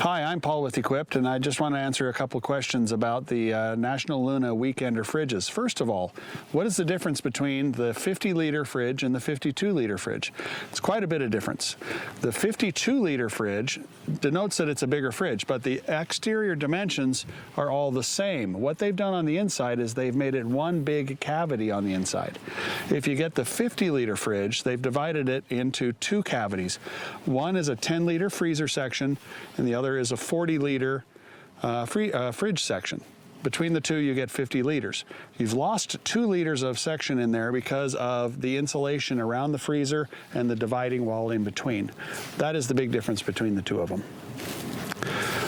Hi, I'm Paul with Equipt, and I just want to answer a couple questions about the National Luna Weekender fridges. First of all, what is the difference between the 50-liter fridge and the 52-liter fridge? It's quite a bit of difference. The 52-liter fridge denotes that it's a bigger fridge, but the exterior dimensions are all the same. What they've done on the inside is they've made it one big cavity on the inside. If you get the 50-liter fridge, they've divided it into two cavities. One is a 10-liter freezer section, and the other is a 40-liter fridge section. Between the two, you get 50 liters. You've lost 2 liters of section in there because of the insulation around the freezer and the dividing wall in between. That is the big difference between the two of them.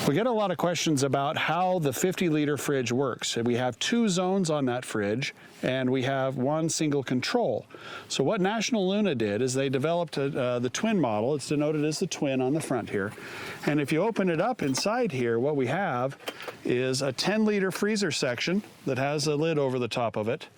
We get a lot of questions about how the 50-liter fridge works. We have 2 zones on that fridge, and we have one single control. So what National Luna did is they developed the twin model. It's denoted as the twin on the front here. And if you open it up inside here, what we have is a 10-liter freezer section that has a lid over the top of it,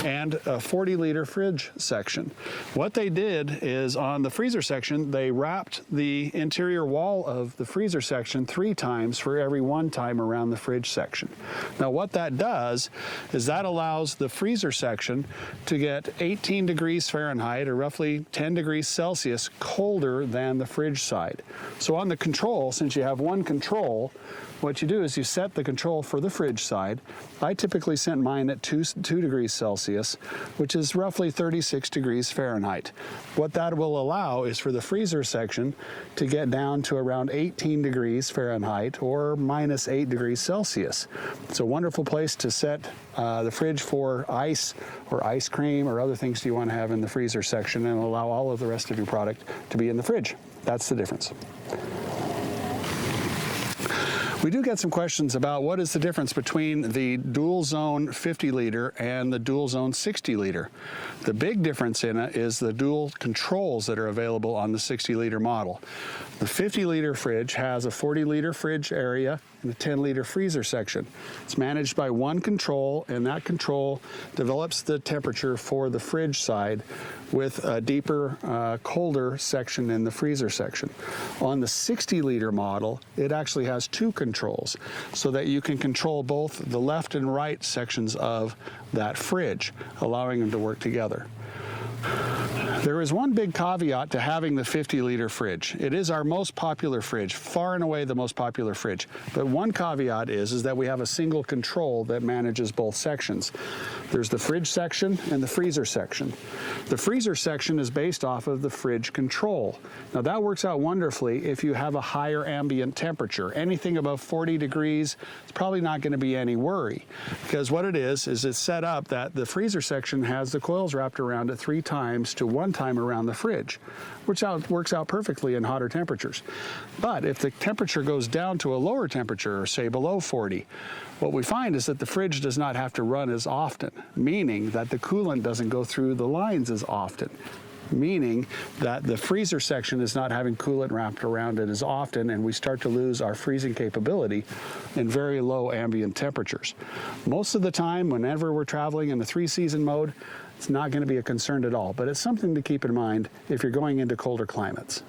and a 40-liter fridge section. What they did is on the freezer section, they wrapped the interior wall of the freezer section 3 times for every 1 time around the fridge section. Now what that does is that allows the freezer section to get 18 degrees Fahrenheit, or roughly 10 degrees Celsius, colder than the fridge side. So on the control, since you have one control, what you do is you set the control for the fridge side. I typically set mine at 2 degrees Celsius, which is roughly 36 degrees Fahrenheit. What that will allow is for the freezer section to get down to around 18 degrees Fahrenheit, or minus 8 degrees Celsius. It's a wonderful place to set the fridge for ice or ice cream or other things you want to have in the freezer section, and allow all of the rest of your product to be in the fridge. That's the difference. We do get some questions about what is the difference between the dual zone 50-liter and the dual zone 60-liter. The big difference in it is the dual controls that are available on the 60-liter model. The 50-liter fridge has a 40-liter fridge area and a 10-liter freezer section. It's managed by one control, and that control develops the temperature for the fridge side with a deeper, colder section in the freezer section. On the 60-liter model, it actually has 2 controls, so that you can control both the left and right sections of that fridge, allowing them to work together. There is one big caveat to having the 50-liter fridge. It is our most popular fridge, far and away the most popular fridge. But one caveat is that we have a single control that manages both sections. There's the fridge section and the freezer section. The freezer section is based off of the fridge control. Now that works out wonderfully if you have a higher ambient temperature. Anything above 40 degrees, it's probably not going to be any worry. Because what it is it's set up that the freezer section has the coils wrapped around it 3 times to 1 time around the fridge, which works out perfectly in hotter temperatures. But if the temperature goes down to a lower temperature, or say below 40, what we find is that the fridge does not have to run as often, meaning that the coolant doesn't go through the lines as often, meaning that the freezer section is not having coolant wrapped around it as often, and we start to lose our freezing capability in very low ambient temperatures. Most of the time, whenever we're traveling in the 3-season mode, it's not going to be a concern at all, but it's something to keep in mind if you're going into colder climates.